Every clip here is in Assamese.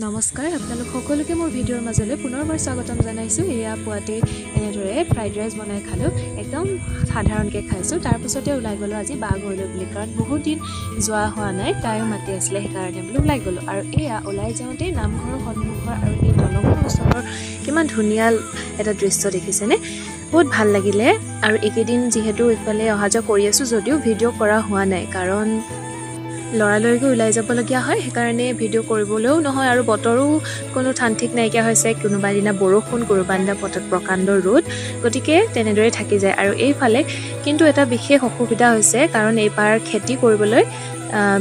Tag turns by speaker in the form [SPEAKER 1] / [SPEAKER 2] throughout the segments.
[SPEAKER 1] নমস্কাৰ আপোনালোক সকলোকে মোৰ ভিডিঅ'ৰ মাজলৈ পুনৰবাৰ স্বাগতম জনাইছোঁ। এয়া পুৱাতে এনেদৰে ফ্ৰাইড ৰাইচ বনাই খালোঁ, একদম সাধাৰণকৈ খাইছোঁ। তাৰপিছতে ওলাই গ'লোঁ আজি বাঘৰলৈ বুলি, কাৰণ বহুত দিন যোৱা হোৱা নাই, তাইও মাতি আছিলে, সেইকাৰণে বোলো ওলাই গ'লোঁ। আৰু এয়া ওলাই যাওঁতেই নামঘৰৰ সন্মুখৰ আৰু এই দলঙৰ ওচৰৰ কিমান ধুনীয়া এটা দৃশ্য দেখিছেনে, বহুত ভাল লাগিলে। আৰু এইকেইদিন যিহেতু ইফালে অহা যোৱা কৰি আছোঁ যদিও ভিডিঅ' কৰা হোৱা নাই, কাৰণ লৰালৰিকৈ ওলাই যাবলগীয়া হয়, সেইকাৰণে ভিডিঅ' কৰিবলৈও নহয়। আৰু বতৰো কোনো ঠান ঠিক নাইকিয়া হৈছে, কোনোবা দিনা বৰষুণ, কোনোবা দিনা প্ৰকাণ্ড ৰ'দ, গতিকে তেনেদৰে থাকি যায়। আৰু এইফালে কিন্তু এটা বিশেষ অসুবিধা হৈছে, কাৰণ এইবাৰ খেতি কৰিবলৈ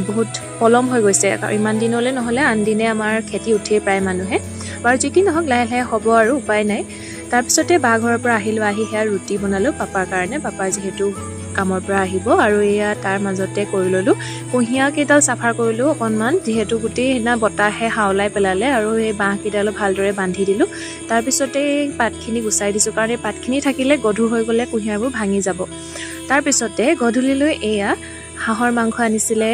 [SPEAKER 1] বহুত পলম হৈ গৈছে। ইমান দিনলৈ নহ'লে আন দিনে আমাৰ খেতি উঠিয়ে প্ৰায় মানুহে, বাৰু যি কি নহওক লাহে লাহে হ'ব আৰু উপায় নাই। তাৰপিছতে বাঘৰৰ পৰা আহিলোঁ, আহি সেয়া ৰুটি বনালোঁ পাপাৰ কাৰণে, পাপা যিহেতু কামৰ পৰা আহিব। আৰু এয়া তাৰ মাজতে কৰি ল'লোঁ কুঁহিয়াৰকেইডাল চাফা কৰিলোঁ অকণমান, যিহেতু গোটেই সেইদিনা বতাহে হাওলাই পেলালে, আৰু এই বাঁহকেইডালো ভালদৰে বান্ধি দিলোঁ। তাৰপিছতে পাতখিনি গুচাই দিছোঁ, কাৰণ এই পাতখিনি থাকিলে গধুৰ হৈ গ'লে কুঁহিয়াৰবোৰ ভাঙি যাব। তাৰপিছতে গধূলিলৈ এয়া হাঁহৰ মাংস আনিছিলে,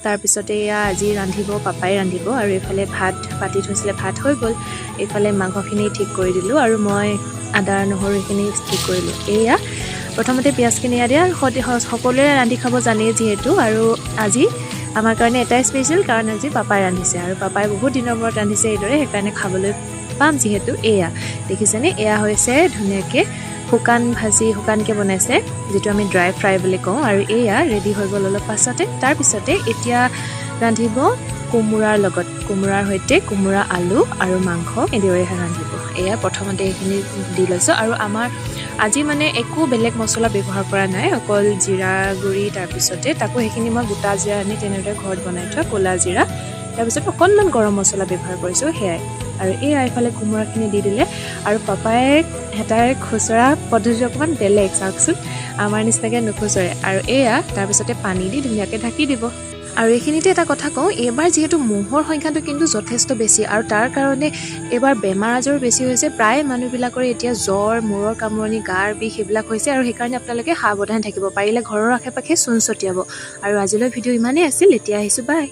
[SPEAKER 1] তাৰপিছতে এয়া আজি ৰান্ধিব, পাপাই ৰান্ধিব। আৰু এইফালে ভাত পাতি থৈছিলে, ভাত হৈ গ'ল। এইফালে মাংসখিনি ঠিক কৰি দিলোঁ, আৰু মই আদা নহৰু এইখিনি ঠিক কৰিলোঁ। এয়া প্ৰথমতে পিঁয়াজখিনি দিয়া, সকলোৱে ৰান্ধি খাব জানেই যিহেতু। আৰু আজি আমাৰ কাৰণে এটাই স্পেচিয়েল, কাৰণ আজি পাপাই ৰান্ধিছে, আৰু পাপাই বহুত দিনৰ মূৰত ৰান্ধিছে এইদৰে, সেইকাৰণে খাবলৈ পাম যিহেতু। এয়া দেখিছেনে, এয়া হৈছে ধুনীয়াকৈ শুকান ভাজি, শুকানকৈ বনাইছে, যিটো আমি ড্ৰাই ফ্ৰাই বুলি কওঁ। আৰু এয়া ৰেডি হৈ গ'ল অলপ পাছতে। তাৰপিছতে এতিয়া ৰান্ধিব কোমোৰাৰ লগত, কোমোৰাৰ সৈতে কোমোৰা, আলু আৰু মাংস এনেদৰেহে ৰান্ধিব। এয়া প্ৰথমতে এইখিনি দি লৈছোঁ। আৰু আমাৰ আজি মানে একো বেলেগ মছলা ব্যৱহাৰ কৰা নাই, অকল জিৰা গুড়ি, তাৰপিছতে তাকো সেইখিনি মই গোটা জিৰা আনি তেনেদৰে ঘৰত বনাই থোৱা ক'লা জিৰা, তাৰপিছত অকণমান গৰম মছলা ব্যৱহাৰ কৰিছোঁ, সেয়াই। আৰু এই এইফালে কোমোৰাখিনি দি দিলে, আৰু পাপাই হেতাৰে খুচৰা পদ্ধতি অকণমান বেলেগ, চাওকচোন, আমাৰ নিচিনাকৈ নুখুচৰে। আৰু এয়া তাৰপিছতে পানী দি ধুনীয়াকৈ ঢাকি দিব। আৰু এইখিনিতে এটা কথা কওঁ, এইবাৰ যিহেতু মহৰ সংখ্যাটো কিন্তু যথেষ্ট বেছি, আৰু তাৰ কাৰণে এইবাৰ বেমাৰ আজাৰো বেছি হৈছে। প্ৰায় মানুহবিলাকৰ এতিয়া জ্বৰ, মূৰৰ কামৰণি, গাৰ বিষ সেইবিলাক হৈছে, আৰু সেইকাৰণে আপোনালোকে সাৱধান থাকিব, পাৰিলে ঘৰৰ আশে পাশে চূণ ছটিয়াব। আৰু আজিলৈ ভিডিঅ' ইমানেই আছিল, এতিয়া আহিছোঁ, বাই।